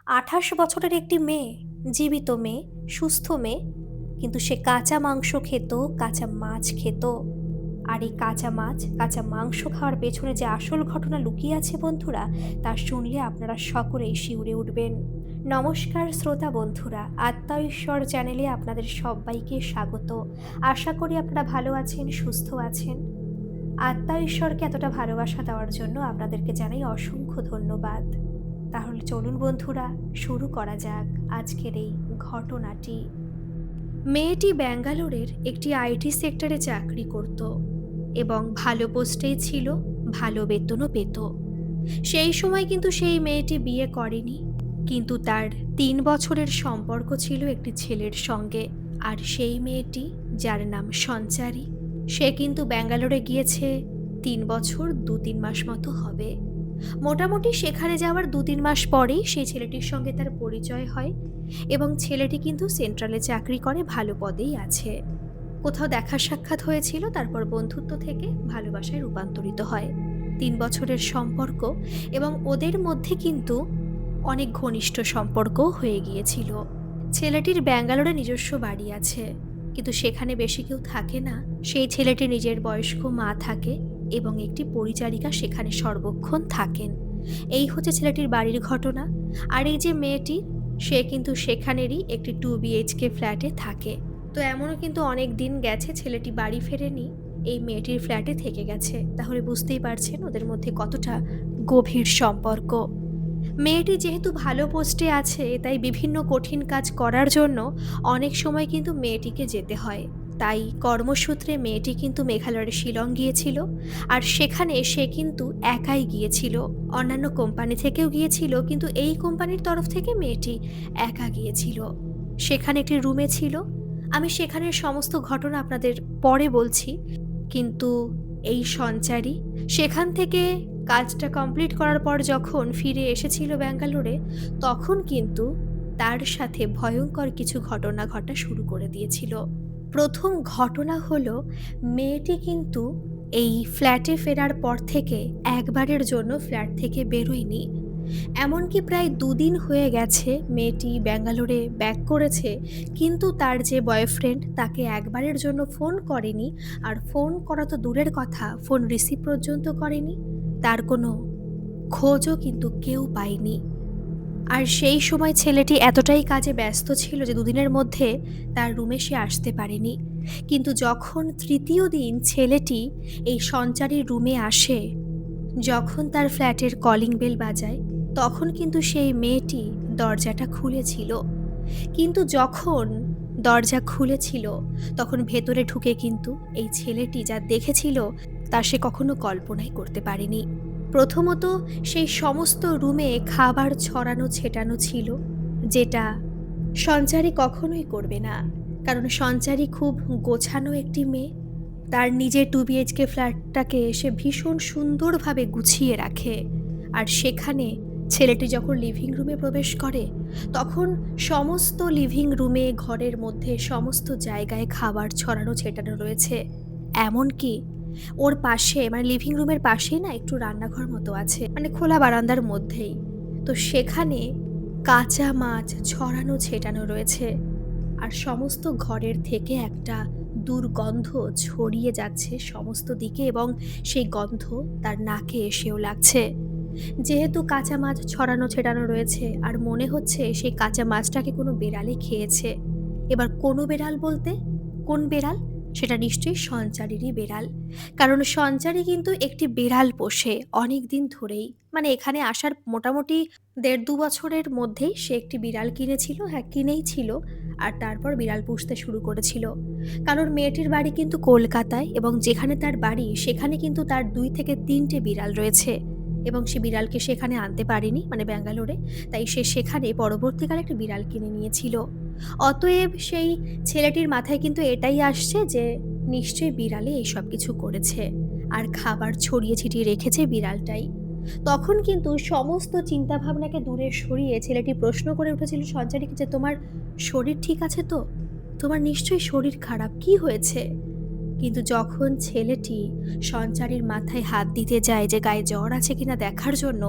28 বছরের একটি মেয়ে, জীবিত মেয়ে, সুস্থ মেয়ে, কিন্তু সে কাঁচা মাংস খেত, কাঁচা মাছ খেত। আর এই কাঁচা মাছ, কাঁচা মাংস খাওয়ার পেছনে যে আসল ঘটনা লুকিয়ে আছে বন্ধুরা, তা শুনলে আপনারা সকলেই শিউরে উঠবেন। নমস্কার শ্রোতা বন্ধুরা, আত্মা ঈশ্বর চ্যানেলে আপনাদের সবাইকে স্বাগত। আশা করি আপনারা ভালো আছেন, সুস্থ আছেন। আত্মা ঈশ্বরকে এতটা ভালোবাসা দেওয়ার জন্য আপনাদেরকে জানাই অসংখ্য ধন্যবাদ। তাহলে চলুন বন্ধুরা, শুরু করা যাক আজকের এই ঘটনাটি। মেয়েটি ব্যাঙ্গালোরের একটি আইটি সেক্টরে চাকরি করত এবং ভালো পোস্টেই ছিল, ভালো বেতনও পেত। সেই সময় কিন্তু সেই মেয়েটি বিয়ে করেনি, কিন্তু তার 3 বছরের সম্পর্ক ছিল একটি ছেলের সঙ্গে। আর সেই মেয়েটি, যার নাম সঞ্চারী, সে কিন্তু ব্যাঙ্গালোরে গিয়েছে 3 বছর 2-3 মাস মতো হবে। মোটামুটি সেখানে যাওয়ার 2-3 মাস পরেই সেই ছেলেটির সঙ্গে তার পরিচয় হয় এবং ছেলেটি কিন্তু সেন্ট্রালে চাকরি করে, ভালো পদেই আছে। কোথাও দেখা সাক্ষাৎ হয়েছিল, তারপর বন্ধুত্ব থেকে ভালোবাসায় রূপান্তরিত হয়। 3 বছরের সম্পর্ক এবং ওদের মধ্যে কিন্তু অনেক ঘনিষ্ঠ সম্পর্ক হয়ে গিয়েছিল। ছেলেটির ব্যাঙ্গালোরে নিজস্ব বাড়ি আছে, কিন্তু সেখানে বেশি কেউ থাকে না। সেই ছেলেটির নিজের বয়স্ক মা থাকে এবং একটি পরিচারিকা সেখানে সর্বক্ষণ থাকেন। এই হচ্ছে ছেলেটির বাড়ির ঘটনা। আর এই যে মেয়েটি, সে কিন্তু সেখানেরই একটি 2 BHK ফ্ল্যাটে থাকে। তো এমনও কিন্তু অনেক দিন গেছে ছেলেটি বাড়ি ফেরেনি, এই মেয়েটির ফ্ল্যাটে থেকে গেছে। তাহলে বুঝতেই পারছেন ওদের মধ্যে কতটা গভীর সম্পর্ক। মেয়েটি যেহেতু ভালো পোস্টে আছে, তাই বিভিন্ন কঠিন কাজ করার জন্য অনেক সময় কিন্তু মেয়েটিকে যেতে হয়। তাই কর্মসূত্রে মেয়েটি কিন্তু মেঘালয়ের শিলং গিয়েছিল। আর সেখানে সে কিন্তু একাই গিয়েছিল, অন্যান্য কোম্পানি থেকেও গিয়েছিল, কিন্তু এই কোম্পানির তরফ থেকে মেয়েটি একা গিয়েছিল। সেখানে একটি রুমে ছিল। আমি সেখানের সমস্ত ঘটনা আপনাদের পরে বলছি। কিন্তু এই সঞ্চারী সেখান থেকে কাজটা কমপ্লিট করার পর যখন ফিরে এসেছিল ব্যাঙ্গালোরে, তখন কিন্তু তার সাথে ভয়ঙ্কর কিছু ঘটনা ঘটা শুরু করে দিয়েছিল। প্রথম ঘটনা হলো, মেয়েটি কিন্তু এই ফ্ল্যাটে ফেরার পর থেকে একবারের জন্য ফ্ল্যাট থেকে বেরোয়নি। এমনকি প্রায় 2 দিন হয়ে গেছে মেয়েটি ব্যাঙ্গালোরে ব্যাক করেছে, কিন্তু তার যে বয়ফ্রেন্ড তাকে একবারের জন্য ফোন করেনি। আর ফোন করা তো দূরের কথা, ফোন রিসিভ পর্যন্ত করেনি। তার কোনো খোঁজও কিন্তু কেউ পায়নি। আর সেই সময় ছেলেটি এতটাই কাজে ব্যস্ত ছিল যে 2 দিনের মধ্যে তার রুমে সে আসতে পারেনি। কিন্তু যখন তৃতীয় দিন ছেলেটি এই সঞ্চারীর রুমে আসে, যখন তার ফ্ল্যাটের কলিং বেল বাজায়, তখন কিন্তু সেই মেয়েটি দরজাটা খুলেছিল। কিন্তু যখন দরজা খুলেছিল, তখন ভেতরে ঢুকে কিন্তু এই ছেলেটি যা দেখেছিল তা সে কখনো কল্পনাই করতে পারেনি। প্রথমত, সেই সমস্ত রুমে খাবার ছড়ানো ছেটানো ছিল, যেটা সঞ্চারী কখনোই করবে না। কারণ সঞ্চারী খুব গোছানো একটি মেয়ে। তার নিজের 2 BHK ফ্ল্যাটটাকে সে ভীষণ সুন্দরভাবে গুছিয়ে রাখে। আর সেখানে ছেলেটি যখন লিভিং রুমে প্রবেশ করে, তখন সমস্ত লিভিং রুমে, ঘরের মধ্যে সমস্ত জায়গায় খাবার ছড়ানো ছেটানো রয়েছে। এমনকি ওর পাশে, মানে লিভিং রুমের পাশেই না একটু রান্নাঘর মতো আছে, মানে খোলা বারান্দার মধ্যেই। তো সেখানে কাঁচা মাছ ছড়ানো ছেটানো রয়েছে। আর সমস্ত ঘরের থেকে একটা দুর্গন্ধ ছড়িয়ে যাচ্ছে সমস্ত দিকে এবং সেই গন্ধ তার নাকে এসেও লাগছে। যেহেতু কাঁচা মাছ ছড়ানো ছেটানো রয়েছে, আর মনে হচ্ছে সেই কাঁচা মাছটাকে কোনো বেড়ালে খেয়েছে। এবার কোনো বেড়াল বলতে কোন বেড়াল? সেটা নিশ্চয়ই সঞ্চারীরই বেড়াল। কারণ সঞ্চারী কিন্তু একটি বেড়াল পোষে অনেক দিন ধরেই। মানে এখানে আসার মোটামুটি 1.5-2 বছরের মধ্যেই সে একটি বিড়াল কিনেছিল, হ্যাঁ কিনেই ছিল। আর তারপর বিড়াল পুষতে শুরু করেছিল। কারণ মেয়েটির বাড়ি কিন্তু কলকাতায়, এবং যেখানে তার বাড়ি সেখানে কিন্তু তার 2 থেকে 3টে বিড়াল রয়েছে। এবং সে বিড়ালকে সেখানে আনতে পারেনি, মানে ব্যাঙ্গালোরে। তাই সে সেখানে পরবর্তীকালে একটা বিড়াল কিনে নিয়েছিল। অতএব সেই ছেলেটির মাথায় কিন্তু এটাই আসছে যে নিশ্চয়ই বিড়ালে এইসব কিছু করেছে, আর খাবার ছড়িয়ে ছিটিয়ে রেখেছে বিড়ালটাই। তখন কিন্তু সমস্ত চিন্তাভাবনাকে দূরে সরিয়ে ছেলেটি প্রশ্ন করে উঠেছিল সঞ্চারীকে যে, তোমার শরীর ঠিক আছে তো? তোমার নিশ্চয়ই শরীর খারাপ, কি হয়েছে? কিন্তু যখন ছেলেটি সঞ্চারীর মাথায় হাত দিতে যায় যে গায়ে জ্বর আছে কিনা দেখার জন্য,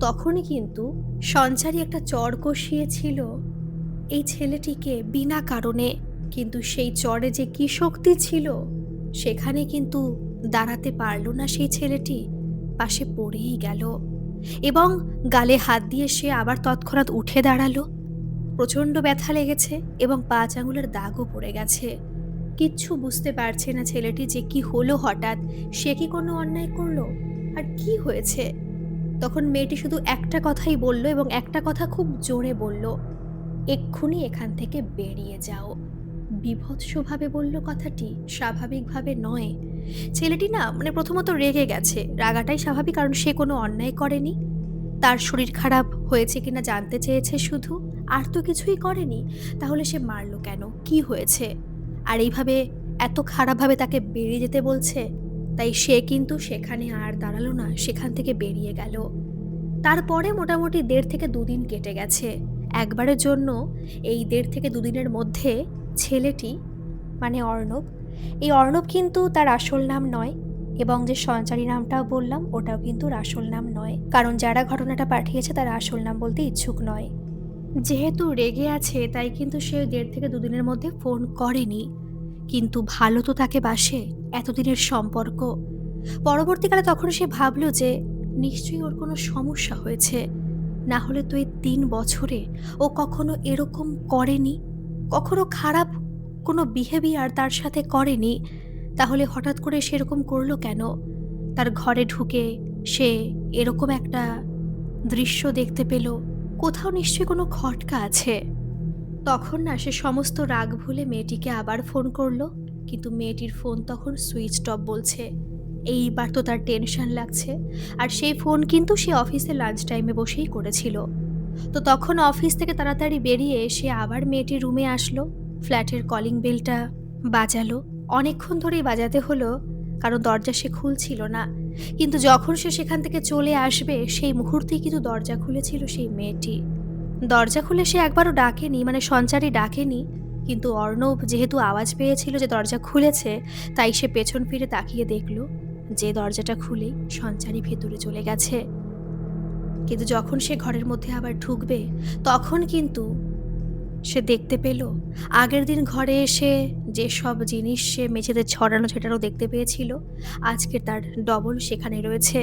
তখনই কিন্তু সঞ্চারী একটা চড় কষিয়েছিল এই ছেলেটিকে বিনা কারণে। কিন্তু সেই চড়ে যে কি শক্তি ছিল, সেখানে কিন্তু দাঁড়াতে পারল না সেই ছেলেটি, পাশে পড়েই গেল এবং গালে হাত দিয়ে সে আবার তৎক্ষণাৎ উঠে দাঁড়ালো। প্রচণ্ড ব্যথা লেগেছে এবং ৫ আঙুলের দাগও পড়ে গেছে। কিচ্ছু বুঝতে পারছে না ছেলেটি যে কি হলো হঠাৎ, সে কি কোনো অন্যায় করলো? আর কি হয়েছে? তখন মেয়েটি শুধু একটা কথাই বলল এবং একটা কথা খুব জোরে বলল, "এক্ষুনি এখান থেকে বেরিয়ে যাও।" বীভৎসভাবে বলল কথাটি, স্বাভাবিকভাবে নয়। ছেলেটি না প্রথমত রেগে গেছে। রাগাটাই স্বাভাবিক, কারণ সে কোনো অন্যায় করেনি। তার শরীর খারাপ হয়েছে কিনা জানতে চেয়েছে শুধু, আর তো কিছুই করেনি। তাহলে সে মারল কেন? কি হয়েছে? আর এইভাবে এত খারাপভাবে তাকে বেরিয়ে যেতে বলছে। তাই সে কিন্তু সেখানে আর দাঁড়ালো না, সেখান থেকে বেরিয়ে গেল। তারপরে মোটামুটি ১.৫ থেকে ২ দিন কেটে গেছে। একবারের জন্য এই ১.৫ থেকে ২ দিনের মধ্যে ছেলেটি অর্ণব, এই অর্ণব কিন্তু তার আসল নাম নয় এবং যে সঞ্চারী নামটাও বললাম ওটাও কিন্তু ওর আসল নাম নয়। কারণ যারা ঘটনাটা পাঠিয়েছে তারা আসল নাম বলতে ইচ্ছুক নয়। যেহেতু রেগে আছে তাই কিন্তু সে ১.৫ থেকে ২ দিনের মধ্যে ফোন করেনি। কিন্তু ভালো তো তাকে বাসে, এতদিনের সম্পর্ক। পরবর্তীকালে তখন সে ভাবল যে নিশ্চয়ই ওর কোনো সমস্যা হয়েছে, না হলে তো এই ৩ বছরে ও কখনো এরকম করেনি, কখনো খারাপ কোনো বিহেভিয়ার তার সাথে করেনি। তাহলে হঠাৎ করে সেরকম করলো কেন? তার ঘরে ঢুকে সে এরকম একটা দৃশ্য দেখতে পেল, কোথাও নিশ্চয়ই কোনো খটকা আছে। তখন না সে সমস্ত রাগ ভুলে মেয়েটিকে আবার ফোন করলো, কিন্তু মেয়েটির ফোন তখন সুইচড অফ বলছে। এইবার তো তার টেনশন লাগছে। আর সেই ফোন কিন্তু সে অফিসে লাঞ্চ টাইমে বসেই করেছিল। তো তখন অফিস থেকে তাড়াতাড়ি বেরিয়ে সে আবার মেয়েটির রুমে আসলো। ফ্ল্যাটের কলিং বেলটা বাজালো, অনেকক্ষণ ধরেই বাজাতে হলো, কারণ দরজা সে খুলছিল না। কিন্তু যখন সে সেখান থেকে চলে আসবে সেই মুহূর্তেই কিন্তু দরজা খুলেছিল সেই মেয়েটি। দরজা খুলে সে একবারও ডাকেনি, সঞ্চারী ডাকেনি। কিন্তু অর্ণব যেহেতু আওয়াজ পেয়েছিল যে দরজা খুলেছে, তাই সে পেছন ফিরে তাকিয়ে দেখল যে দরজাটা খুলেই সঞ্চারী ভেতরে চলে গেছে। কিন্তু যখন সে ঘরের মধ্যে আবার ঢুকবে, তখন কিন্তু সে দেখতে পেল আগের দিন ঘরে এসে যেসব জিনিস সে মেঝেতে ছড়ানো ছেটানো দেখতে পেয়েছিল, আজকে তার ডবল সেখানে রয়েছে।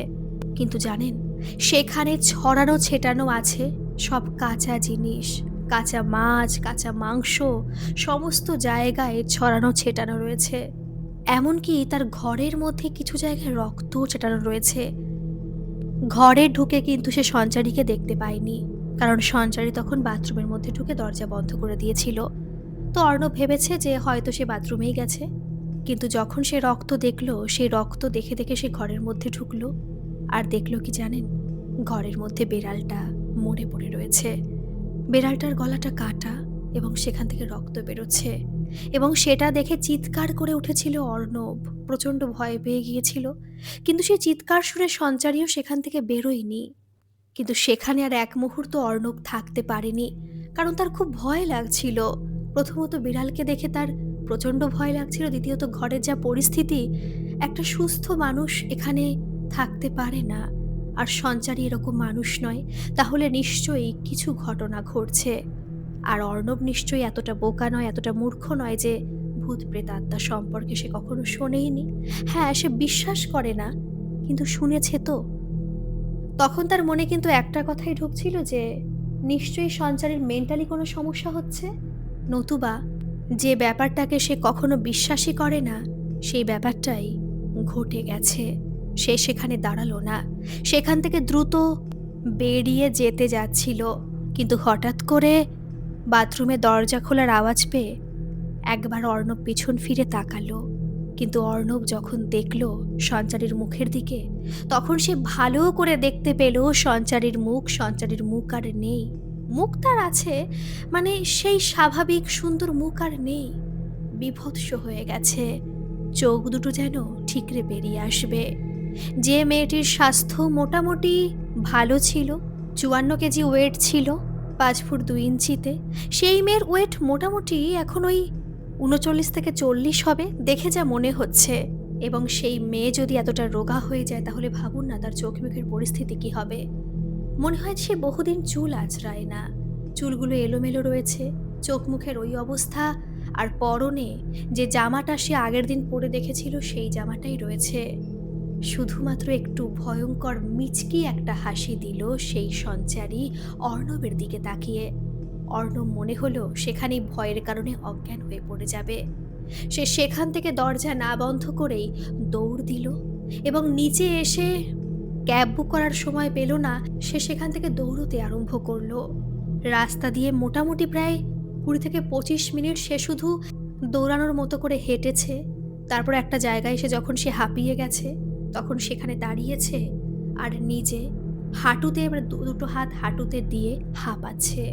কিন্তু জানেন, সেখানে ছড়ানো ছেটানো আছে সব কাঁচা জিনিস, কাঁচা মাছ, কাঁচা মাংস, সমস্ত জায়গায় ছড়ানো ছেটানো রয়েছে। এমনকি তার ঘরের মধ্যে কিছু জায়গায় রক্তও ছেটানো রয়েছে। ঘরে ঢুকে কিন্তু সে সঞ্চারীকে দেখতে পায়নি, কারণ সঞ্চারী তখন বাথরুমের মধ্যে ঢুকে দরজা বন্ধ করে দিয়েছিল। তো অর্ণব ভেবেছে যে হয়তো সে বাথরুমেই গেছে। কিন্তু যখন সে রক্ত দেখল, সেই রক্ত দেখে দেখে সে ঘরের মধ্যে ঢুকলো। আর দেখল কি জানেন, ঘরের মধ্যে বেড়ালটা মরে পড়ে রয়েছে। বেড়ালটার গলাটা কাটা এবং সেখান থেকে রক্ত বেরোচ্ছে। এবং সেটা দেখে চিৎকার করে উঠেছিল অর্ণব, প্রচণ্ড ভয় পেয়ে গিয়েছিল। কিন্তু সেই চিৎকার শুনে সঞ্চারীও সেখান থেকে বেরোয়নি। কিন্তু সেখানে আর এক মুহূর্ত অর্ণব থাকতে পারেনি, কারণ তার খুব ভয় লাগছিল। প্রথমত বিড়ালকে দেখে তার প্রচণ্ড ভয় লাগছিল, দ্বিতীয়ত ঘরের যা পরিস্থিতি, একটা সুস্থ মানুষ এখানে থাকতে পারে না। আর সঞ্চারী এরকম মানুষ নয়, তাহলে নিশ্চয়ই কিছু ঘটনা ঘটছে। আর অর্ণব নিশ্চয়ই এতটা বোকা নয়, এতটা মূর্খ নয় যে ভূত প্রেতাত্মা সম্পর্কে সে কখনো শোনেইনি। হ্যাঁ, সে বিশ্বাস করে না, কিন্তু শুনেছে তো। তখন তার মনে কিন্তু একটা কথাই ঢুকছিল যে নিশ্চয়ই সঞ্চারীর মেন্টালি কোনো সমস্যা হচ্ছে, নতুবা যে ব্যাপারটাকে সে কখনো বিশ্বাসই করে না সেই ব্যাপারটাই ঘটে গেছে। সে সেখানে দাঁড়ালো না, সেখান থেকে দ্রুত বেরিয়ে যেতে যাচ্ছিল। কিন্তু হঠাৎ করে বাথরুমে দরজা খোলার আওয়াজ পেয়ে একবার অর্ণব পিছন ফিরে তাকালো। কিন্তু অর্ণব যখন দেখল সঞ্চারীর মুখের দিকে, তখন সে ভালো করে দেখতে পেল সঞ্চারীর মুখ আর নেই। মুখ তার আছে, সেই স্বাভাবিক সুন্দর মুখ আর নেই, বীভৎস হয়ে গেছে। চোখ দুটো যেন ঠিকরে বেরিয়ে আসবে। যে মেয়েটির স্বাস্থ্য মোটামুটি ভালো ছিল, ৫৪ কেজি ওয়েট ছিল, ৫ ফুট ২ ইঞ্চিতে, সেই মেয়ের ওয়েট মোটামুটি এখন ওই ৩৯ থেকে ৪০ হবে দেখে যা মনে হচ্ছে, এবং সেই মেয়ে যদি এতটা রোগা হয়ে যায় তাহলে ভাবুন না তার চোখ মুখের পরিস্থিতি কি হবে। মনে হয় সে বহুদিন চুল আঁচড়ায় না। চুলগুলো এলোমেলো রয়েছে, চোখ মুখের ওই অবস্থা, আর পরনে যে জামাটা সে আগের দিন পরে দেখেছিল সেই জামাটাই রয়েছে। শুধুমাত্র একটু ভয়ঙ্কর মিচকি একটা হাসি দিল সেই সঞ্চারী অর্ণবের দিকে তাকিয়ে। অর্ণব মনে হলো সেখানেই ভয়ের কারণে অজ্ঞান হয়ে পড়ে যাবে। সে সেখান থেকে দরজা না বন্ধ করেই দৌড় দিল, এবং নিচে এসে ক্যাব বুক করার সময় পেল না, সে সেখান থেকে দৌড়তে আরম্ভ করলো। রাস্তা দিয়ে মোটামুটি প্রায় ২০ থেকে ২৫ মিনিট সে শুধু দৌড়ানোর মতো করে হেঁটেছে। তারপর একটা জায়গায় এসে যখন সে হাঁপিয়ে গেছে তখন সেখানে দাঁড়িয়েছে আর নিজে হাঁটুতে, এবার দুটো হাত হাঁটুতে দিয়ে হাঁপাচ্ছে।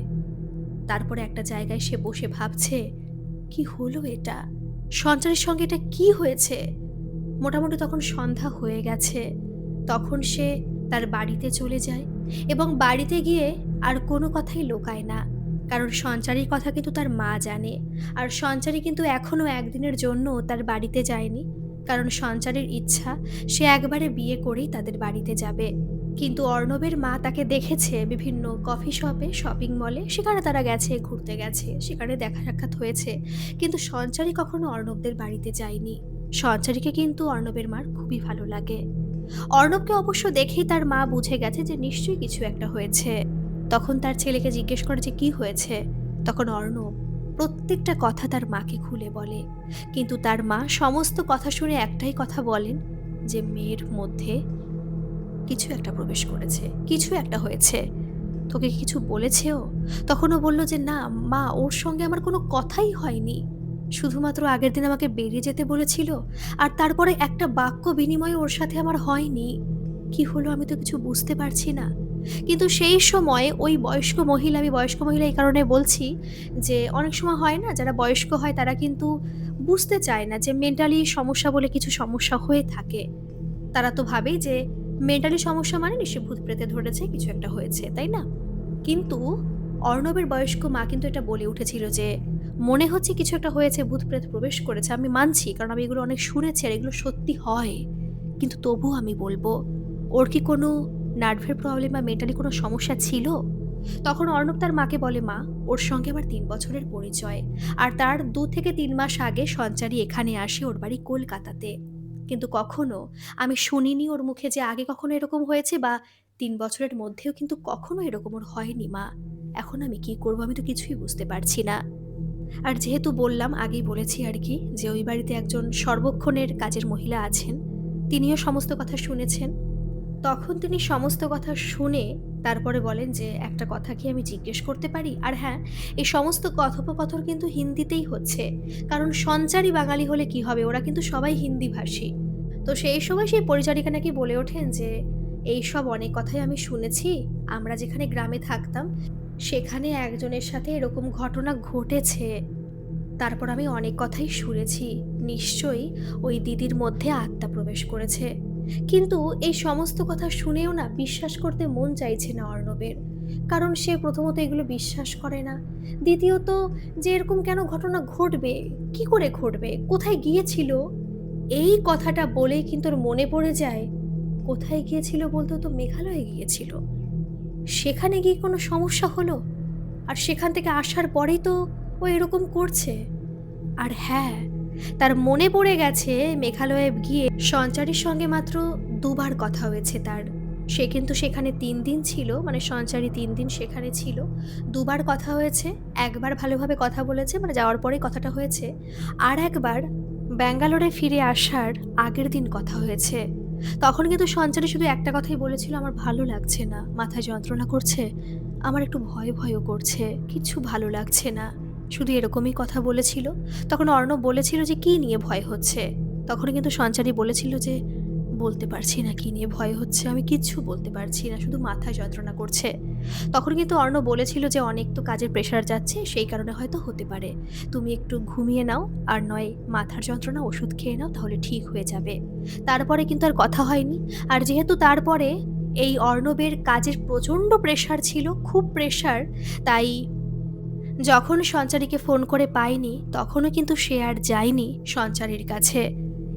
তারপরে একটা জায়গায় সে বসে ভাবছে, কি হলো এটা, সঞ্চারের সঙ্গে এটা কি হয়েছে। মোটামুটি তখন সন্ধ্যা হয়ে গেছে। তখন সে তার বাড়িতে চলে যায়, এবং বাড়িতে গিয়ে আর কোনো কথাই লোকায় না, কারণ সঞ্চারীর কথা কিন্তু তার মা জানে। আর সঞ্চারী কিন্তু এখনও একদিনের জন্য তার বাড়িতে যায়নি, কারণ সঞ্চারীর ইচ্ছা সে একবারে বিয়ে করেই তাদের বাড়িতে যাবে। কিন্তু অর্ণবের মা তাকে দেখেছে বিভিন্ন কফি শপে, শপিং মলে, সেখানে তারা গেছে, ঘুরতে গেছে, সেখানে দেখা সাক্ষাৎ হয়েছে, কিন্তু সঞ্চারী কখনো অর্ণবদের বাড়িতে যায়নি। সঞ্চারীকে কিন্তু অর্ণবের মার খুবই ভালো লাগে। অর্ণবকে অবশ্য দেখেই তার মা বুঝে গেছে যে নিশ্চয়ই কিছু একটা হয়েছে। তখন তার ছেলেকে জিজ্ঞেস করে যে কি হয়েছে। তখন অর্ণব প্রত্যেকটা কথা তার মাকে খুলে বলে, কিন্তু তার মা সমস্ত কথা শুনে একটাই কথা বলেন, যে মেয়ের মধ্যে কিছু একটা প্রবেশ করেছে, কিছু একটা হয়েছে। তোকে কি কিছু বলেছেও? তখন ও বলল যে না মা, ওর সঙ্গে আমার কোনো কথাই হয়নি, শুধুমাত্র আগের দিন আমাকে বেরিয়ে যেতে বলেছিল, আর তারপরে একটা বাক্য বিনিময় ওর সাথে আমার হয়নি। কি হলো আমি তো কিছু বুঝতে পারছি না। কিন্তু সেই সময় ওই বয়স্ক মহিলা, আমি বয়স্ক মহিলা এই কারণে বলছি যে অনেক সময় হয় না, যারা বয়স্ক হয় তারা কিন্তু বুঝতে চায় না যে মেন্টালি সমস্যা বলে কিছু সমস্যা হয়ে থাকে। তারা তো ভাবে যে মেন্টালি সমস্যা মানে নিশ্চয়ই ভূত প্রেতে ধরেছে, কিছু একটা হয়েছে, তাই না? কিন্তু অর্ণবের বয়স্ক মা কিন্তু এটা বলে উঠেছিল যে মনে হচ্ছে কিছু একটা হয়েছে, ভূত প্রেত প্রবেশ করেছে, আমি মানছি, কারণ আমি এগুলো অনেক শুনেছি আর এগুলো সত্যি হয়। কিন্তু তবুও আমি বলবো, ওর কি কোনো নার্ভের প্রবলেম বা মেন্টালি কোনো সমস্যা ছিল? তখন অর্ণব তার মাকে বলে, মা, ওর সঙ্গে আমার ৩ বছরের পরিচয়, আর তার ২ থেকে ৩ মাস আগে সঞ্চারী এখানে আসে, ওর বাড়ি কলকাতাতে। কিন্তু কখনো আমি শুনিনি ওর মুখে যে আগে কখনো এরকম হয়েছে, বা ৩ বছরের মধ্যেও কিন্তু কখনো এরকম ওর হয়নি মা। এখন আমি কি করব, আমি তো কিছুই বুঝতে পারছি না। আর যেহেতু বললাম, আগেই বলেছি আর কি, যে ওই বাড়িতে একজন সর্বক্ষণের কাজের মহিলা আছেন, তিনিও সমস্ত কথা শুনেছেন। তখন তিনি সমস্ত কথা শুনে তারপরে বলেন যে একটা কথা কি আমি জিজ্ঞেস করতে পারি? আর হ্যাঁ, এই সমস্ত কথোপকথন কিন্তু হিন্দিতেই হচ্ছে, কারণ সঞ্চারী বাঙালি হলে কি হবে, ওরা কিন্তু সবাই হিন্দিভাষী। তো সেই সময় সেই পরিচারিকা নাকি বলে ওঠেন যে এইসব অনেক কথাই আমি শুনেছি, আমরা যেখানে গ্রামে থাকতাম সেখানে একজনের সাথে এরকম ঘটনা ঘটেছে। তারপর আমি অনেক কথাই শুনেছি, নিশ্চয়ই ওই দিদির মধ্যে আত্মা প্রবেশ করেছে। কিন্তু এই সমস্ত কথা শুনেও না বিশ্বাস করতে মন চাইছে না অর্ণবের, কারণ সে প্রথমত এগুলো বিশ্বাস করে না, দ্বিতীয়ত যে এরকম কেন ঘটনা ঘটবে, কি করে ঘটবে, কোথায় গিয়েছিল, এই কথাটা বলেই কিন্তু ওর মনে পড়ে যায় কোথায় গিয়েছিল বলতে তো মেঘালয়ে গিয়েছিল, সেখানে গিয়ে কোনো সমস্যা হলো, আর সেখান থেকে আসার পরেই তো ও এরকম করছে। আর হ্যাঁ, তার মনে পড়ে গেছে মেঘালয়ে গিয়ে সঞ্চারীর সঙ্গে মাত্র ২ বার কথা হয়েছে তার। সে কিন্তু সেখানে ৩ দিন ছিল, মানে সঞ্চারী ৩ দিন সেখানে ছিল। ২ বার কথা হয়েছে, একবার ভালোভাবে কথা বলেছে, মানে যাওয়ার পরেই কথাটা হয়েছে, আর একবার ব্যাঙ্গালোরে ফিরে আসার আগের দিন কথা হয়েছে। তখন কিন্তু সঞ্চারী শুধু একটা কথাই বলেছিল, আমার ভালো লাগছে না, মাথায় যন্ত্রণা করছে, আমার একটু ভয় ভয়ও করছে, কিছু ভালো লাগছে না, শুধু এরকমই কথা বলেছিল। তখন অর্ণব বলেছিল যে কী নিয়ে ভয় হচ্ছে? তখন কিন্তু সঞ্চারী বলেছিল যে বলতে পারছি না কী নিয়ে ভয় হচ্ছে, আমি কিচ্ছু বলতে পারছি না, শুধু মাথায় যন্ত্রণা করছে। তখন কিন্তু অর্ণব বলেছিল যে অনেক তো কাজের প্রেশার যাচ্ছে, সেই কারণে হয়তো হতে পারে, তুমি একটু ঘুমিয়ে নাও, আর নয় মাথার যন্ত্রণা ওষুধ খেয়ে নাও, তাহলে ঠিক হয়ে যাবে। তারপরে কিন্তু আর কথা হয়নি। আর যেহেতু তারপরে এই অর্ণবের কাজের প্রচণ্ড প্রেশার ছিল, খুব প্রেশার, তাই যখন সঞ্চারীকে ফোন করে পায়নি, তখনও কিন্তু সে আর যায়নি সঞ্চারীর কাছে।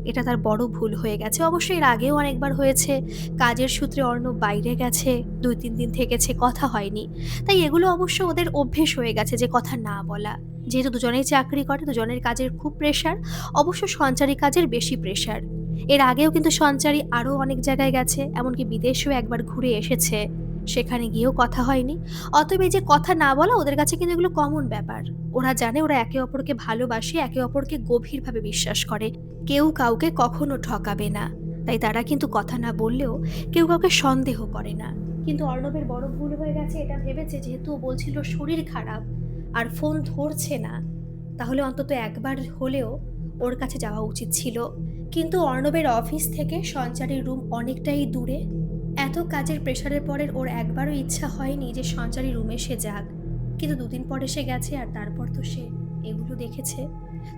এটা তার বড় ভুল হয়ে গেছে। অবশ্য এর আগেও অনেকবার হয়েছে। কাজের সূত্রে অর্ণব বাইরে গেছে, ২-৩ দিন থেকেছে, কথা হয়নি। তাই এগুলো অবশ্য ওদের অভ্যেস হয়ে গেছে যে কথা না বলা। যেহেতু দুজনেই চাকরি করে, দুজনের কাজের খুব প্রেশার। অবশ্য সঞ্চারী কাজের বেশি প্রেশার। এর আগেও কিন্তু সঞ্চারী আরও অনেক জায়গায় গেছে, এমনকি বিদেশেও একবার ঘুরে এসেছে। সেখানে গিয়েও কথা হয়নি। অতএব এই যে কথা না বলা, ওদের কাছে কিন্তু এগুলো কমন ব্যাপার। ওরা জানে ওরা একে অপরকে ভালোবাসে, একে অপরকে গভীরভাবে বিশ্বাস করে। কেউ কাউকে কখনো ঠকাবে না। তাই তারা কিন্তু কথা না বললেও কেউ কাউকে সন্দেহ করে না। কিন্তু অর্ণবের বড় ভুল হয়ে গেছে, এটা ভেবেছে যেহেতু ও বলছিল শরীর খারাপ আর ফোন ধরছে না, তাহলে অন্তত একবার হলেও ওর কাছে যাওয়া উচিত ছিল। কিন্তু অর্ণবের অফিস থেকে সঞ্চারীর রুম অনেকটাই দূরে। এত কাজের প্রেশারের পরে ওর একবারও ইচ্ছা হয়নি যে সঞ্চারী রুমে সে যাক। কিন্তু ২ দিন পরে সে গেছে, আর তারপর তো সে এগুলো দেখেছে।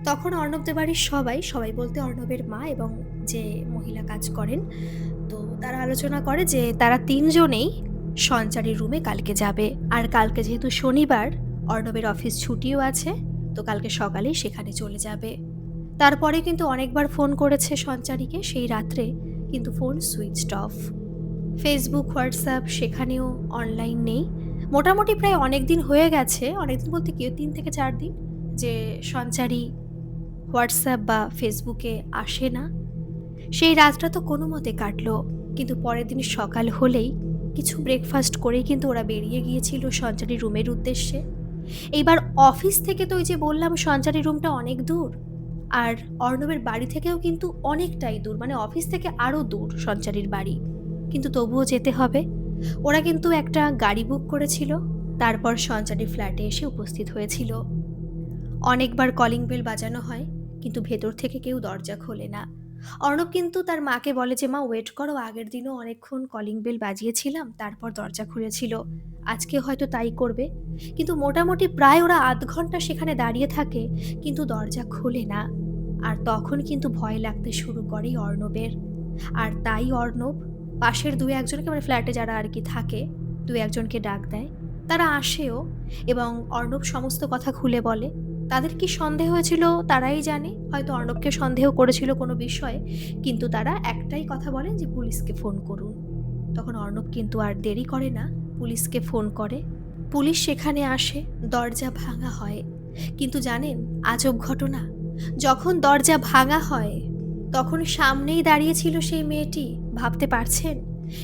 তখন অর্ণবদের বাড়ির সবাই বলতে অর্ণবের মা এবং যে মহিলা কাজ করেন, তো তারা আলোচনা করে যে তারা ৩ জনেই সঞ্চারীর রুমে কালকে যাবে। আর কালকে যেহেতু শনিবার, অর্ণবের অফিস ছুটিও আছে, তো কালকে সকালেই সেখানে চলে যাবে। তারপরে কিন্তু অনেকবার ফোন করেছে সঞ্চারীকে সেই রাত্রে, কিন্তু phone switched off. Facebook, WhatsApp সেখানেও অনলাইন নেই। মোটামুটি প্রায় অনেক দিন হয়ে গেছে, অনেকদিন বলতে কি ৩ থেকে ৪ দিন, যে সঞ্চারী হোয়াটসঅ্যাপ বা ফেসবুকে আসে না। সেই রাতটা তো কোনো মতে কাটলো, কিন্তু পরের দিন সকাল হলেই কিছু ব্রেকফাস্ট করেই কিন্তু ওরা বেরিয়ে গিয়েছিল সঞ্চারীর রুমের উদ্দেশ্যে। এইবার অফিস থেকে তো ওই যে বললাম সঞ্চারীর রুমটা অনেক দূর, আর অর্ণবের বাড়ি থেকেও কিন্তু অনেকটাই দূর, মানে অফিস থেকে আরও দূর সঞ্চারীর বাড়ি। কিন্তু তবুও যেতে হবে। ওরা কিন্তু একটা গাড়ি বুক করেছিল, তারপর সঞ্চারীর ফ্ল্যাটে এসে উপস্থিত হয়েছিল। অনেকবার কলিং বেল বাজানো হয়, কিন্তু ভেতর থেকে কেউ দরজা খোলে না। অর্ণব কিন্তু তার মাকে বলে যে মা ওয়েট করো, আগের দিনও অনেকক্ষণ কলিং বেল বাজিয়েছিলাম, তারপর দরজা খুলেছিল, আজকে হয়তো তাই করবে। কিন্তু মোটামুটি প্রায় ওরা আধ ঘন্টা সেখানে দাঁড়িয়ে থাকে, কিন্তু দরজা খোলে না। আর তখন কিন্তু ভয় লাগতে শুরু করে অর্ণবের। আর তাই অর্ণব পাশের ২-১ জনকে, মানে ফ্ল্যাটে যারা আর কি থাকে, ২-১ জনকে ডাক দেয়। তারা আসেও এবং অর্ণব সমস্ত কথা খুলে বলে। তাদের কি সন্দেহ হয়েছিল তারাই জানে, হয়তো অর্ণবকে সন্দেহ করেছিল কোনো বিষয়ে, কিন্তু তারা একটাই কথা বলেন যে পুলিশকে ফোন করুন। তখন অর্ণব কিন্তু আর দেরি করে না, পুলিশকে ফোন করে। পুলিশ সেখানে আসে, দরজা ভাঙা হয়। কিন্তু জানেন আজব ঘটনা, যখন দরজা ভাঙা হয় তখন সামনেই দাঁড়িয়ে ছিল সেই মেয়েটি, ভাবতে পারছেন?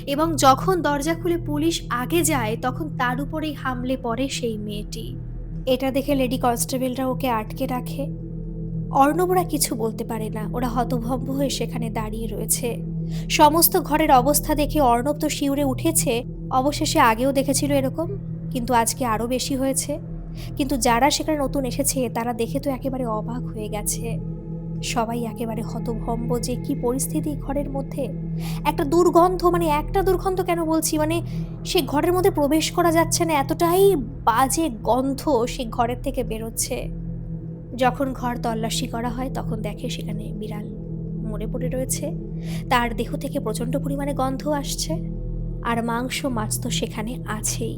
এবং যখন দরজা খুলে পুলিশ আগে যায়, তখন তার উপরেই হামলে পড়ে সেই মেয়েটি। এটা দেখে লেডি কনস্টেবলরা ওকে আটকে রাখে। অর্ণব ওরা কিছু বলতে পারে না, ওরা হতভম্ব হয়ে সেখানে দাঁড়িয়ে রয়েছে। সমস্ত ঘরের অবস্থা দেখে অর্ণব তো শিউরে উঠেছে। অবশেষে আগেও দেখেছিল এরকম, কিন্তু আজকে আরও বেশি হয়েছে। কিন্তু যারা সেখানে নতুন এসেছে তারা দেখে তো একেবারে অবাক হয়ে গেছে। সবাই একেবারে হতভম্ব যে কি পরিস্থিতি ঘরের মধ্যে। একটা দুর্গন্ধ, মানে একটা দুর্গন্ধ কেন বলছি, মানে সে ঘরের মধ্যে প্রবেশ করা যাচ্ছে না, এতটাই বাজে গন্ধ সে ঘরের থেকে বেরোচ্ছে। যখন ঘর তল্লাশি করা হয় তখন দেখে সেখানে বিড়াল মরে পড়ে রয়েছে, তার দেহ থেকে প্রচণ্ড পরিমাণে গন্ধ আসছে, আর মাংস মাছ তো সেখানে আছেই।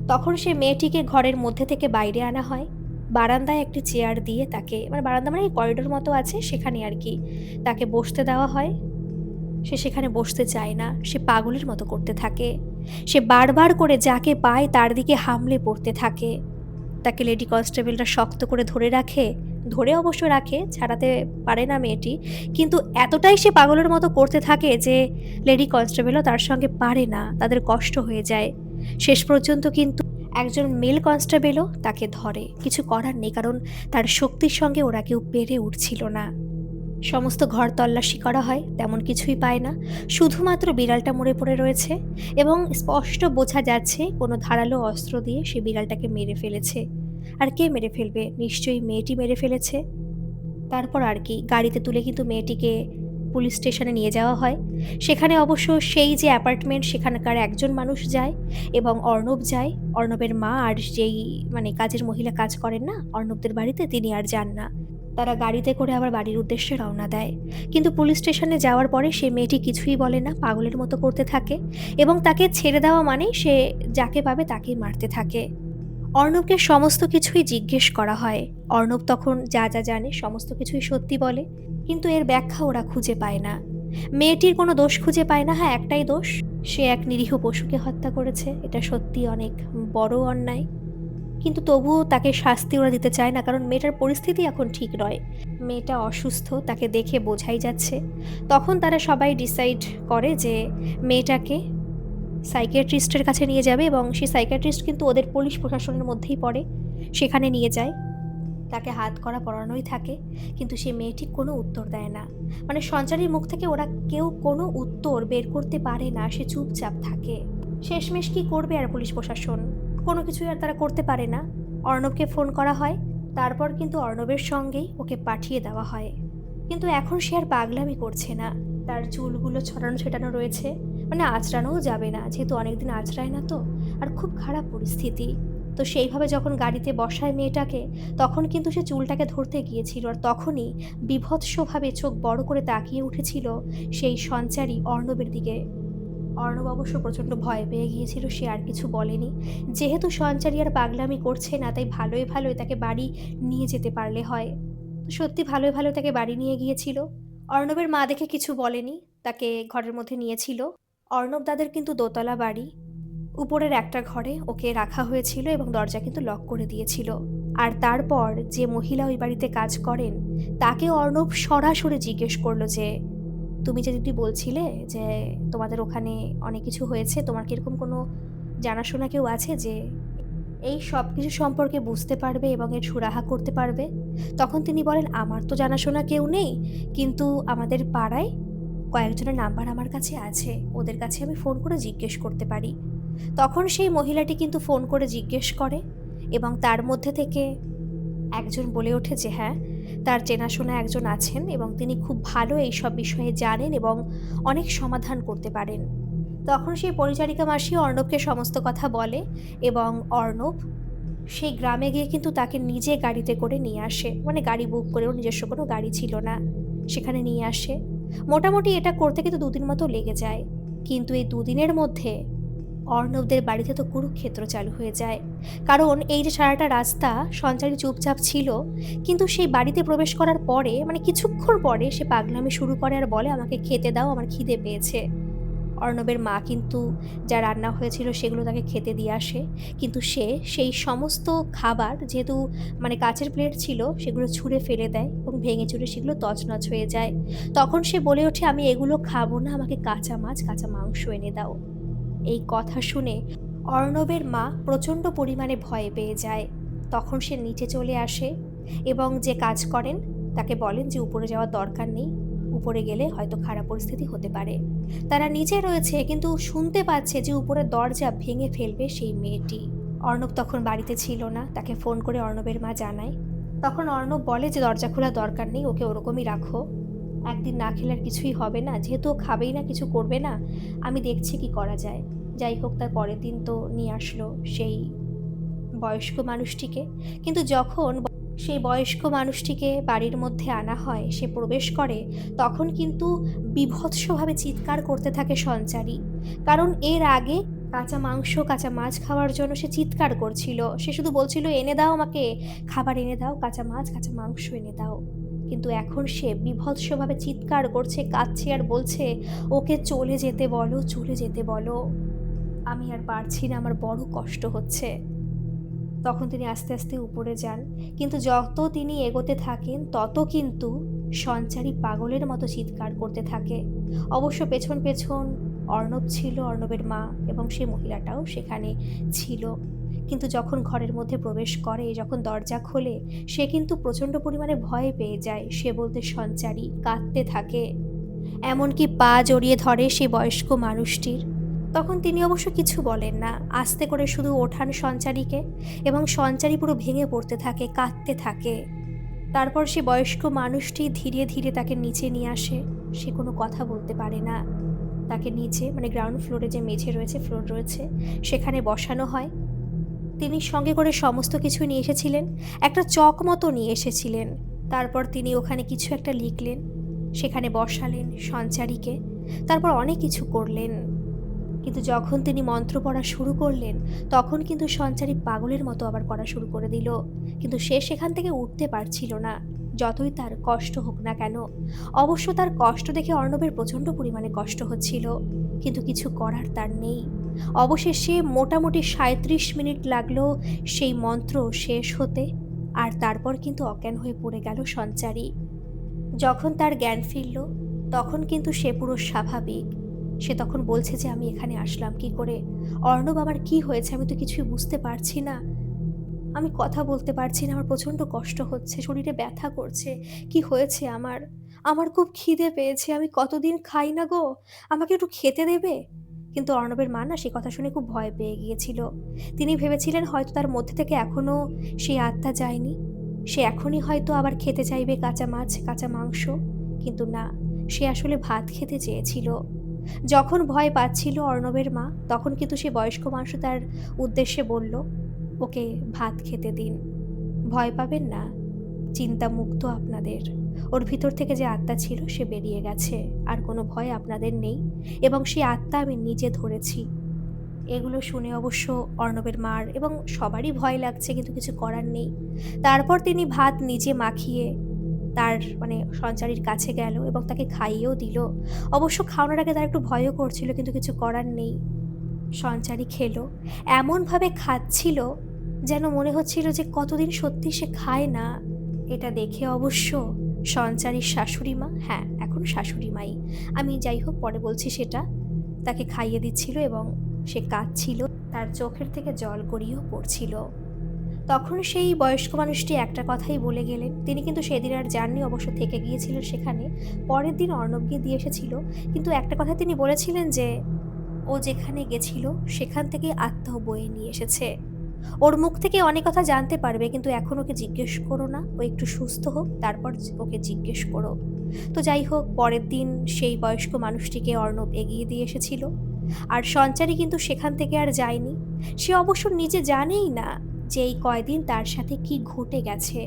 তখন সে মেয়েটিকে ঘরের মধ্যে থেকে বাইরে আনা হয়। বারান্দায় একটি চেয়ার দিয়ে তাকে, মানে বারান্দা মানে করিডোর মতো আছে সেখানে আর কি, তাকে বসতে দেওয়া হয়। সে সেখানে বসতে চায় না, সে পাগলের মতো করতে থাকে। সে বারবার করে যাকে পায় তার দিকে হামলে পড়তে থাকে। তাকে লেডি কনস্টেবলরা শক্ত করে ধরে রাখে, ধরে অবশ্য রাখে, ছাড়াতে পারে না মেয়েটি। কিন্তু এতটাই সে পাগলের মতো করতে থাকে যে লেডি কনস্টেবলও তার সঙ্গে পারে না, তাদের কষ্ট হয়ে যায়। শেষ পর্যন্ত কিন্তু একজন মেল কনস্টেবলও তাকে ধরে। কিছু করার নেই, কারণ তার শক্তির সঙ্গে ওরা কেউ পেরে উঠছিল না। সমস্ত ঘর তল্লাশি করা হয়, তেমন কিছুই পায় না। শুধুমাত্র বিড়ালটা মরে পড়ে রয়েছে এবং স্পষ্ট বোঝা যাচ্ছে কোনো ধারালো অস্ত্র দিয়ে সে বিড়ালটাকে মেরে ফেলেছে। আর কে মেরে ফেলবে? নিশ্চয়ই মেয়েটি মেরে ফেলেছে। তারপর আর কি, গাড়িতে তুলে কিন্তু মেয়েটিকে পুলিশ স্টেশনে নিয়ে যাওয়া হয়। সেখানে অবশ্য সেই যে অ্যাপার্টমেন্ট সেখানকার একজন মানুষ যায় এবং অর্ণব যায়। অর্ণবের মা আর যেই মানে কাজের মহিলা কাজ করেন না অর্ণবদের বাড়িতে, তিনি আর যান না। তারা গাড়িতে করে আবার বাড়ির উদ্দেশ্যে রওনা দেয়। কিন্তু পুলিশ স্টেশনে যাওয়ার পরে সে মেয়েটি কিছুই বলে না, পাগলের মতো করতে থাকে এবং তাকে ছেড়ে দেওয়া মানেই সে যাকে পাবে তাকেই মারতে থাকে। অর্ণবকে সমস্ত কিছুই জিজ্ঞেস করা হয়। অর্ণব তখন যা যা জানে সমস্ত কিছুই সত্যি বলে, কিন্তু এর ব্যাখ্যা ওরা খুঁজে পায় না। মেয়েটির কোনো দোষ খুঁজে পায় না। হ্যাঁ, একটাই দোষ, সে এক নিরীহ পশুকে হত্যা করেছে। এটা সত্যি অনেক বড় অন্যায়, কিন্তু তবুও তাকে শাস্তি ওরা দিতে চায় না, কারণ মেয়েটার পরিস্থিতি এখন ঠিক নয়। মেয়েটা অসুস্থ, তাকে দেখে বোঝাই যাচ্ছে। তখন তারা সবাই ডিসাইড করে যে মেয়েটাকে সাইকিয়াট্রিস্টের কাছে নিয়ে যাবে, এবং সেই সাইকিয়াট্রিস্ট কিন্তু ওদের পুলিশ প্রশাসনের মধ্যেই পড়ে। সেখানে নিয়ে যায়, তাকে হাত করা পরানোই থাকে, কিন্তু সে মেয়েটি কোনো উত্তর দেয় না। মানে সঞ্চারীর মুখ থেকে ওরা কেউ কোনো উত্তর বের করতে পারে না, সে চুপচাপ থাকে। শেষমেশ কি করবে আর পুলিশ প্রশাসন? কোনো কিছুই আর তারা করতে পারে না। অর্ণবকে ফোন করা হয়, তারপর কিন্তু অর্ণবের সঙ্গেই ওকে পাঠিয়ে দেওয়া হয়। কিন্তু এখন সে আর পাগলামি করছে না, তার চুলগুলো ছড়ানো ছেটানো রয়েছে, মানে আঁচড়ানোও যাবে না, যেহেতু অনেকদিন আঁচড়ায় না তো। আর খুব খারাপ পরিস্থিতি। তো সেইভাবে যখন গাড়িতে বসায় মেয়েটাকে, তখন কিন্তু সে চুলটাকে ধরতে গিয়েছিল, আর তখনই বীভৎসভাবে চোখ বড় করে তাকিয়ে উঠেছিল সেই সঞ্চারী অর্ণবের দিকে। অর্ণব অবশ্য প্রচণ্ড ভয় পেয়ে গিয়েছিল, সে আর কিছু বলেনি। যেহেতু সঞ্চারী আর পাগলামি করছে না, তাই ভালোই ভালোই তাকে বাড়ি নিয়ে যেতে পারলে হয়। তো সত্যি ভালোই ভালো তাকে বাড়ি নিয়ে গিয়েছিল। অর্ণবের মা দেখে কিছু বলেনি, তাকে ঘরের মধ্যে নিয়েছিল। অর্ণব দাদের কিন্তু দোতলা বাড়ি, উপরের একটা ঘরে ওকে রাখা হয়েছিল এবং দরজা কিন্তু লক করে দিয়েছিল। আর তারপর যে মহিলা ওই বাড়িতে কাজ করেন, তাকে অর্ণব সরাসরি জিজ্ঞেস করলো যে, তুমি যে দিদি বলছিলে যে তোমাদের ওখানে অনেক কিছু হয়েছে, তোমার কি এরকম কোনো জানাশোনা কেউ আছে যে এই সব কিছু সম্পর্কে বুঝতে পারবে এবং এর সুরাহা করতে পারবে? তখন তিনি বলেন, আমার তো জানাশোনা কেউ নেই, কিন্তু আমাদের পাড়ায় কয়েকজনের নাম্বার আমার কাছে আছে, ওদের কাছে আমি ফোন করে জিজ্ঞেস করতে পারি। তখন সেই মহিলাটি কিন্তু ফোন করে জিজ্ঞেস করে, এবং তার মধ্যে থেকে একজন বলে ওঠে যে হ্যাঁ, তার চেনাশোনা একজন আছেন এবং তিনি খুব ভালো এইসব বিষয়ে জানেন এবং অনেক সমাধান করতে পারেন। তখন সেই পরিচারিকা মাসি অর্ণবকে সমস্ত কথা বলে, এবং অর্ণব সেই গ্রামে গিয়ে কিন্তু তাকে নিজে গাড়িতে করে নিয়ে আসে, মানে গাড়ি বুক করেও, নিজস্ব কোনো গাড়ি ছিল না, সেখানে নিয়ে আসে। মোটামুটি এটা করতে কিন্তু দুদিন মতো লেগে যায়, কিন্তু এই দুদিনের মধ্যে অর্ণবদের বাড়িতে তো কুরুক্ষেত্র চালু হয়ে যায়। কারণ এই যে সারাটা রাস্তা সঞ্চারী চুপচাপ ছিল, কিন্তু সেই বাড়িতে প্রবেশ করার পরে, মানে কিছুক্ষণ পরে সে পাগলামি শুরু করে আর বলে, আমাকে খেতে দাও, আমার খিদে পেয়েছে। অর্ণবের মা কিন্তু যা রান্না হয়েছিল সেগুলো তাকে খেতে দিয়ে আসে, কিন্তু সে সেই সমস্ত খাবার, যেহেতু মানে কাচের প্লেট ছিল, সেগুলো ছুঁড়ে ফেলে দেয় এবং ভেঙে চুরে সেগুলো তছনছ হয়ে যায়। তখন সে বলে ওঠে, আমি এগুলো খাবো না, আমাকে কাঁচা মাছ কাঁচা মাংস এনে দাও। এই কথা শুনে অর্ণবের মা প্রচণ্ড পরিমাণে ভয় পেয়ে যায়। তখন সে নিচে চলে আসে এবং যে কাজ করেন তাকে বলেন যে উপরে যাওয়ার দরকার নেই, উপরে গেলে হয়তো খারাপ পরিস্থিতি হতে পারে। তারা নিচে রয়েছে, কিন্তু শুনতে পাচ্ছে যে উপরের দরজা ভেঙে ফেলবে সেই মেয়েটি। অর্ণব তখন বাড়িতে ছিল না, তাকে ফোন করে অর্ণবের মা জানায়। তখন অর্ণব বলে যে দরজা খোলার দরকার নেই, ওকে ওরকমই রাখো, একদিন না খেলে আর কিছুই হবে না, যেহেতু ও খাবেই না, কিছু করবে না, আমি দেখছি কি করা যায়। যাই হোক, তার পরের দিন তো নিয়ে আসলো সেই বয়স্ক মানুষটিকে। কিন্তু যখন সেই বয়স্ক মানুষটিকে বাড়ির মধ্যে আনা হয়, সে প্রবেশ করে, তখন কিন্তু বীভৎসভাবে চিৎকার করতে থাকে সঞ্চারী। কারণ এর আগে কাঁচা মাংস কাঁচা মাছ খাওয়ার জন্য সে চিৎকার করছিল, সে শুধু বলছিল, এনে দাও আমাকে খাবার, এনে দাও, কাঁচা মাছ কাঁচা মাংস এনে দাও। কিন্তু এখন সে বীভৎসভাবে চিৎকার করছে, কাঁদছে আর বলছে, ওকে চলে যেতে বলো, চলে যেতে বলো, আমি আর পারছি না, আমার বড় কষ্ট হচ্ছে। তখন তিনি আস্তে আস্তে উপরে যান, কিন্তু যত তিনি এগোতে থাকেন তত কিন্তু সঞ্চারী পাগলের মতো চিৎকার করতে থাকে। অবশ্য পেছন পেছন অর্ণব ছিল, অর্ণবের মা এবং সে মহিলাটাও সেখানে ছিল। কিন্তু যখন ঘরের মধ্যে প্রবেশ করে, যখন দরজা খোলে, সে কিন্তু প্রচণ্ড পরিমাণে ভয় পেয়ে যায়। সে বলতে সঞ্চারী কাঁদতে থাকে, এমনকি পা জড়িয়ে ধরে সেই বয়স্ক মানুষটির। তখন তিনি অবশ্য কিছু বলেন না, আস্তে করে শুধু ওঠান সঞ্চারীকে, এবং সঞ্চারী পুরো ভেঙে পড়তে থাকে, কাঁদতে থাকে। তারপর সে বয়স্ক মানুষটি ধীরে ধীরে তাকে নিচে নিয়ে আসে। সে কোনো কথা বলতে পারে না। তাকে নিচে, মানে গ্রাউন্ড ফ্লোরে যে মেঝে রয়েছে, ফ্লোর রয়েছে, সেখানে বসানো হয়। তিনি সঙ্গে করে সমস্ত কিছু নিয়ে এসেছিলেন, একটা চক মতো নিয়ে এসেছিলেন। তারপর তিনি ওখানে কিছু একটা লিখলেন, সেখানে বসালেন সঞ্চারীকে, তারপর অনেক কিছু করলেন। কিন্তু যখন তিনি মন্ত্র পড়া শুরু করলেন, তখন কিন্তু সঞ্চারী পাগলের মতো আবার করা শুরু করে দিল। কিন্তু সে সেখান থেকে উঠতে পারছিল না, যতই তার কষ্ট হোক না কেন। অবশ্য তার কষ্ট দেখে অর্ণবের প্রচণ্ড পরিমাণে কষ্ট হচ্ছিল, কিন্তু কিছু করার তার নেই। অবশেষে মোটামুটি ৩৭ মিনিট লাগলো সেই মন্ত্র শেষ হতে, আর তারপর কিন্তু অজ্ঞান হয়ে পড়ে গেল সঞ্চারী। যখন তার জ্ঞান ফিরল, তখন কিন্তু সে পুরো স্বাভাবিক। সে তখন বলছে যে, "আমি এখানে আসলাম কি করে? অর্ণব, আমার কি হয়েছে? আমি তো কিছুই বুঝতে পারছি না। আমি কথা বলতে পারছি না। আমার প্রচণ্ড কষ্ট হচ্ছে। শরীরে ব্যথা করছে। কি হয়েছে আমার? আমার খুব খিদে পেয়েছে। আমি কতদিন খাই না গো। আমাকে একটু খেতে দেবে?" কিন্তু অর্ণবের মা না সে কথা শুনে খুব ভয় পেয়ে গিয়েছিল। তিনি ভেবেছিলেন হয়তো তার মধ্যে থেকে এখনো সেই আত্মা যায়নি। সে এখনই হয়তো আবার খেতে চাইবে কাঁচা মাছ, কাঁচা মাংস। কিন্তু না, সে আসলে ভাত খেতে চেয়েছিল। যখন ভয় পাচ্ছিল অর্ণবের মা, তখন কিন্তু সে বয়স্ক মানুষ তার উদ্দেশ্যে বলল, "ওকে ভাত খেতে দিন। ভয় পাবেন না। চিন্তামুক্ত আপনাদের। ওর ভিতর থেকে যে আত্মা ছিল সে বেরিয়ে গেছে। আর কোনো ভয় আপনাদের নেই, এবং সেই আত্মা আমি নিজে ধরেছি।" এগুলো শুনে অবশ্য অর্ণবের মার এবং সবারই ভয় লাগছে, কিন্তু কিছু করার নেই। তারপর তিনি ভাত নিজে মাখিয়ে তার সঞ্চারীর কাছে গেল এবং তাকে খাইয়েও দিল। অবশ্য খাওয়ানোর আগে তার একটু ভয়ও করছিল, কিন্তু কিছু করার নেই। সঞ্চারী খেলো। এমনভাবে খাচ্ছিল যেন মনে হচ্ছিল যে কতদিন সত্যি সে খায় না। এটা দেখে অবশ্য সঞ্চারীর শাশুড়ি মা, হ্যাঁ, এখন শাশুড়ি মাই, আমি যাই হোক পরে বলছি সেটা, তাকে খাইয়ে দিচ্ছিল এবং সে কাঁদছিল। তার চোখের থেকে জল গড়িয়েও পড়ছিল। তখন সেই বয়স্ক মানুষটি একটা কথাই বলে গেলেন। তিনি কিন্তু সেদিন আর যাননি, অবশ্য থেকে গিয়েছিলেন সেখানে। পরের দিন অর্ণব গিয়ে দিয়ে এসেছিল। কিন্তু একটা কথা তিনি বলেছিলেন যে, ও যেখানে গেছিল সেখান থেকে আত্মাও বয়ে নিয়ে এসেছে। ওর মুখ থেকে অনেক কথা জানতে পারবে, কিন্তু এখন ওকে জিজ্ঞেস করো না। ও একটু সুস্থ হোক, তারপর ওকে জিজ্ঞেস করো। তো যাই হোক, পরের দিন সেই বয়স্ক মানুষটিকে অর্ণব এগিয়ে দিয়ে এসেছিল। আর সঞ্চারী কিন্তু সেখান থেকে আর যায়নি। সে অবশ্য নিজে জানেই না যে এই কয়দিন তার সাথে কি ঘটে গেছে।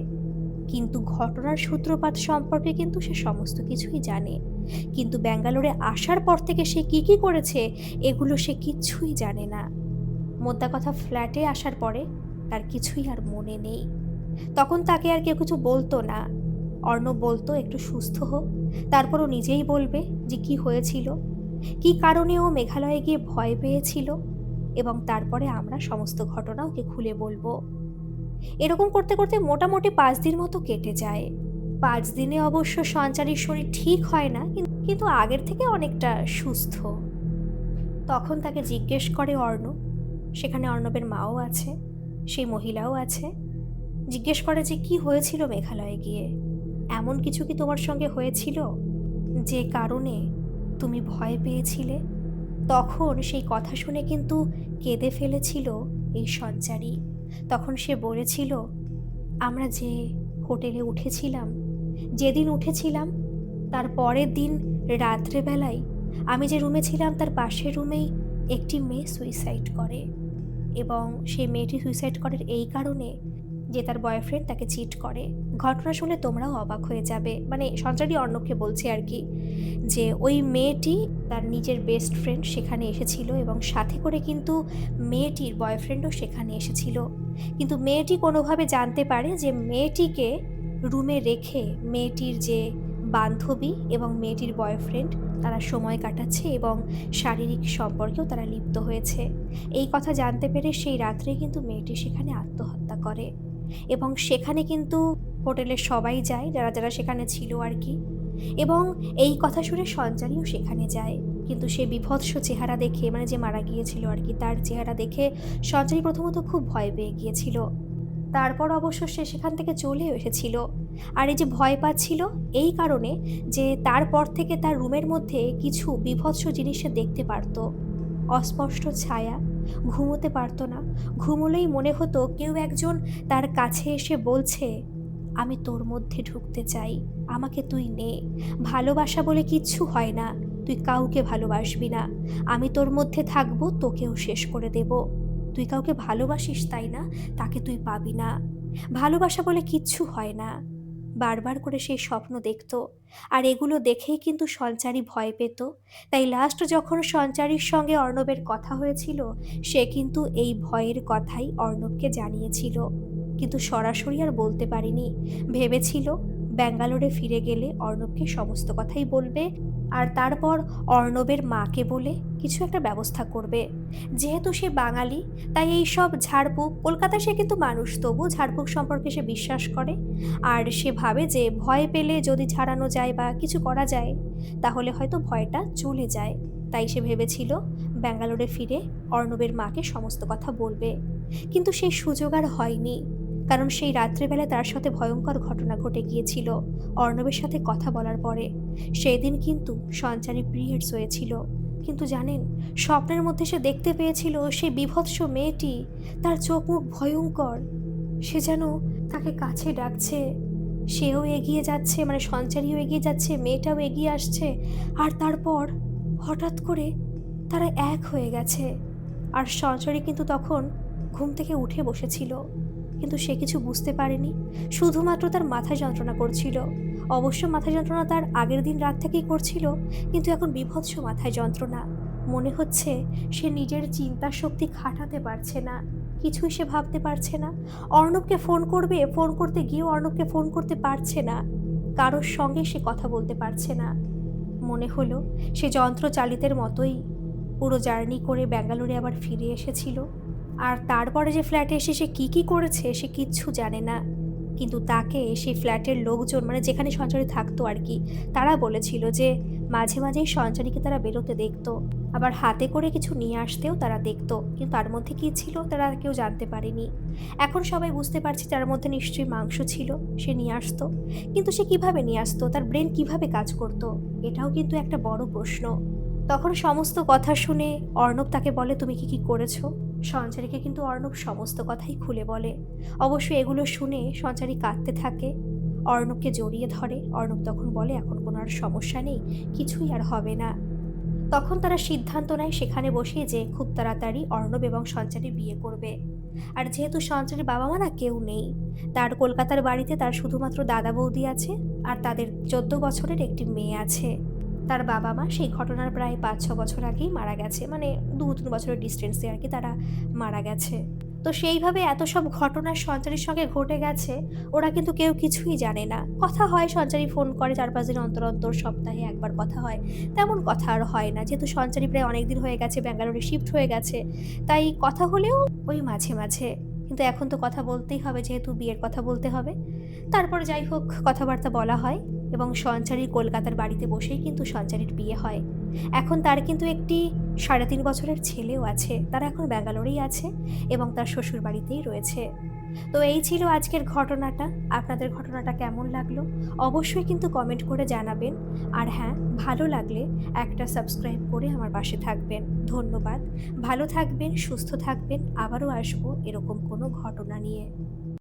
কিন্তু ঘটনার সূত্রপাত সম্পর্কে কিন্তু সে সমস্ত কিছুই জানে। কিন্তু ব্যাঙ্গালোরে আসার পর থেকে সে কি কি করেছে, এগুলো সে কিচ্ছুই জানে না। মোদ্দা কথা, ফ্ল্যাটে আসার পরে তার কিছুই আর মনে নেই। তখন তাকে আর কেউ কিছু বলতো না। অর্ণব বলতো একটু সুস্থ হোক, তারপর ও নিজেই বলবে যে কি হয়েছিল, কি কারণে ও মেঘালয়ে গিয়ে ভয় পেয়েছিল, এবং তারপরে আমরা সমস্ত ঘটনা ওকে খুলে বলবো। এরকম করতে করতে মোটামুটি 5 দিন মতো কেটে যায়। 5 দিনে অবশ্য সঞ্চারীর শরীর ঠিক হয় না, কিন্তু আগের থেকে অনেকটা সুস্থ। তখন তাকে জিজ্ঞেস করে অর্ণব, সেখানে অর্ণবের মাও আছে, সেই মহিলাও আছে। জিজ্ঞেস করে যে কি হয়েছিল মেঘালয়ে গিয়ে? এমন কিছু কি তোমার সঙ্গে হয়েছিল যে কারণে তুমি ভয় পেয়েছিলে? তখন সেই কথা শুনে কিন্তু কেঁদে ফেলেছিল এই সঞ্চারী। তখন সে বলেছিল, আমরা যে হোটেলে উঠেছিলাম, যেদিন উঠেছিলাম তার পরের দিন রাত্রেবেলায় আমি যে রুমে ছিলাম তার পাশের রুমেই একটি মেয়ে সুইসাইড করে। এবং সেই মেয়েটি সুইসাইড করার এই কারণে যে তার বয়ফ্রেন্ড তাকে চিট করে। ঘটনা শুনে তোমরাও অবাক হয়ে যাবে। সঞ্চারী অর্ণবকে বলছে আর কি, যে ওই মেয়েটি তার নিজের বেস্ট ফ্রেন্ড সেখানে এসেছিল এবং সাথে করে কিন্তু মেয়েটির বয়ফ্রেন্ডও সেখানে এসেছিল। কিন্তু মেয়েটি কোনোভাবে জানতে পারে যে মেয়েটিকে রুমে রেখে মেয়েটির যে বান্ধবী এবং মেয়েটির বয়ফ্রেন্ড তারা সময় কাটাচ্ছে এবং শারীরিক সম্পর্কেও তারা লিপ্ত হয়েছে। এই কথা জানতে পেরে সেই রাত্রে কিন্তু মেয়েটি সেখানে আত্মহত্যা করে, এবং সেখানে কিন্তু হোটেলের সবাই যায়, যারা যারা সেখানে ছিল আর কি। এবং এই কথা শুনে সঞ্চারীও সেখানে যায়, কিন্তু সে বীভৎস চেহারা দেখে, যে মারা গিয়েছিল আর কি, তার চেহারা দেখে সঞ্চারী প্রথমত খুব ভয় পেয়ে গিয়েছিল। তারপর অবশ্য সে সেখান থেকে চলেও এসেছিল। আর এই যে ভয় পাচ্ছিল এই কারণে যে তারপর থেকে তার রুমের মধ্যে কিছু বীভৎস জিনিস সে দেখতে পারত। অস্পষ্ট ছায়া, ঘুমোতে পারতো না। ঘুমোলেই মনে হতো কেউ একজন তার কাছে এসে বলছে, আমি তোর মধ্যে ঢুকতে চাই, আমাকে তুই নে। ভালোবাসা বলে কিচ্ছু হয় না, তুই কাউকে ভালোবাসবি না, আমি তোর মধ্যে থাকবো, তোকেও শেষ করে দেব। তুই কাউকে ভালোবাসিস তাই না, তাকে তুই পাবি না। ভালোবাসা বলে কিচ্ছু হয় না। বারবার করে সেই স্বপ্ন দেখত। আর এগুলো দেখেই কিন্তু সঞ্চারী ভয় পেত। তাই লাস্ট যখন সঞ্চারীর সঙ্গে অর্ণবের কথা হয়েছিল, সে কিন্তু এই ভয়ের কথাই অর্ণবকে জানিয়েছিল। কিন্তু সরাসরি আর বলতে পারেনি। ভেবেছিল ব্যাঙ্গালোরে ফিরে গেলে অর্ণবকে সমস্ত কথাই বলবে, আর তারপর অর্ণবের মাকে বলে কিছু একটা ব্যবস্থা করবে। যেহেতু সে বাঙালি, তাই এইসব ঝাড়ফুঁক, কলকাতায় সে কিন্তু মানুষ, তবু ঝাড়ফুঁক সম্পর্কে সে বিশ্বাস করে। আর সে ভাবে যে ভয় পেলে যদি ঝাড়ানো যায় বা কিছু করা যায়, তাহলে হয়তো ভয়টা চলে যায়। তাই সে ভেবেছিল ব্যাঙ্গালোরে ফিরে অর্ণবের মাকে সমস্ত কথা বলবে। কিন্তু সেই সুযোগ আর হয়নি। কারণ সেই রাত্রেবেলা তার সাথে ভয়ঙ্কর ঘটনা ঘটে গিয়েছিল অর্ণবের সাথে কথা বলার পরে। সেই দিন কিন্তু সঞ্চারী পিরিয়ডস হয়েছিল। কিন্তু জানেন, স্বপ্নের মধ্যে সে দেখতে পেয়েছিল সেই বীভৎস মেয়েটি, তার চোখ মুখ ভয়ঙ্কর। সে যেন তাকে কাছে ডাকছে। সেও এগিয়ে যাচ্ছে, মানে সঞ্চারীও এগিয়ে যাচ্ছে, মেয়েটাও এগিয়ে আসছে। আর তারপর হঠাৎ করে তারা এক হয়ে গেছে। আর সঞ্চারী কিন্তু তখন ঘুম থেকে উঠে বসেছিল। কিন্তু সে কিছু বুঝতে পারেনি। শুধুমাত্র তার মাথা যন্ত্রণা করছিল। অবশ্য মাথা যন্ত্রণা তার আগের দিন রাত থেকেই করছিল, কিন্তু এখন বীভৎস মাথায় যন্ত্রণা। মনে হচ্ছে সে নিজের চিন্তা শক্তি খাটাতে পারছে না। কিছুই সে ভাবতে পারছে না। অর্ণবকে ফোন করবে, ফোন করতে গিয়েও অর্ণবকে ফোন করতে পারছে না। কারোর সঙ্গে সে কথা বলতে পারছে না। মনে হলো সে যন্ত্রচালিতের মতোই পুরো জার্নি করে ব্যাঙ্গালোরে আবার ফিরে এসেছিল। আর তারপরে যে ফ্ল্যাটে এসে সে কী করেছে সে কিচ্ছু জানে না। কিন্তু তাকে সেই ফ্ল্যাটের লোকজন, মানে যেখানে সঞ্চারী থাকতো আর কি, তারা বলেছিল যে মাঝে মাঝেই সঞ্চারীকে তারা বেরোতে দেখতো, আবার হাতে করে কিছু নিয়ে আসতেও তারা দেখতো। কিন্তু তার মধ্যে কী ছিল তারা কেউ জানতে পারেনি। এখন সবাই বুঝতে পারছে তার মধ্যে নিশ্চয়ই মাংস ছিল, সে নিয়ে আসতো। কিন্তু সে কিভাবে নিয়ে আসতো, তার ব্রেন কিভাবে কাজ করতো, এটাও কিন্তু একটা বড় প্রশ্ন। তখন সমস্ত কথা শুনে অর্ণব তাকে বলে, তুমি কি কি করেছো? সঞ্চারীকে কিন্তু অর্ণব সমস্ত কথাই খুলে বলে। অবশ্য এগুলো শুনে সঞ্চারী কাঁদতে থাকে, অর্ণবকে জড়িয়ে ধরে। অর্ণব তখন বলে এখন কোনো আর সমস্যা নেই, কিছুই আর হবে না। তখন তারা সিদ্ধান্ত নেয় সেখানে বসে যে খুব তাড়াতাড়ি অর্ণব এবং সঞ্চারী বিয়ে করবে। আর যেহেতু সঞ্চারীর বাবা মা না কেউ নেই, তার কলকাতার বাড়িতে তার শুধুমাত্র দাদা বৌদি আছে, আর তাদের 14 বছরের একটি মেয়ে আছে। তার বাবা মা সেই ঘটনার প্রায় 5-6 বছর আগেই মারা গেছে, মানে 2-3 বছরের ডিস্টেন্সে আর কি তারা মারা গেছে। তো সেইভাবে এত সব ঘটনা সঞ্চারীর সঙ্গে ঘটে গেছে, ওরা কিন্তু কেউ কিছুই জানে না। কথা হয়, সঞ্চারী ফোন করে 4-5 দিন অন্তর অন্তর, সপ্তাহে একবার কথা হয়। তেমন কথা আর হয় না, যেহেতু সঞ্চারী প্রায় অনেক দিন হয়ে গেছে ব্যাঙ্গালোরে শিফট হয়ে গেছে। তাই কথা হলেও ওই মাঝে মাঝে। কিন্তু এখন তো কথা বলতেই হবে, যেহেতু বিয়ের কথা বলতে হবে। তারপর যাই হোক কথাবার্তা বলা হয়, এবং সঞ্চারীর কলকাতার বাড়িতে বসেই কিন্তু সঞ্চারীর বিয়ে হয়। এখন তার কিন্তু একটি 3.5 বছরের ছেলেও আছে। তারা এখন ব্যাঙ্গালোরেই আছে এবং তার শ্বশুর বাড়িতেই রয়েছে। তো এই ছিল আজকের ঘটনাটা। আপনাদের ঘটনাটা কেমন লাগলো অবশ্যই কিন্তু কমেন্ট করে জানাবেন। আর হ্যাঁ, ভালো লাগলে একটা সাবস্ক্রাইব করে আমার পাশে থাকবেন। ধন্যবাদ। ভালো থাকবেন, সুস্থ থাকবেন। আবারও আসবো এরকম কোনো ঘটনা নিয়ে।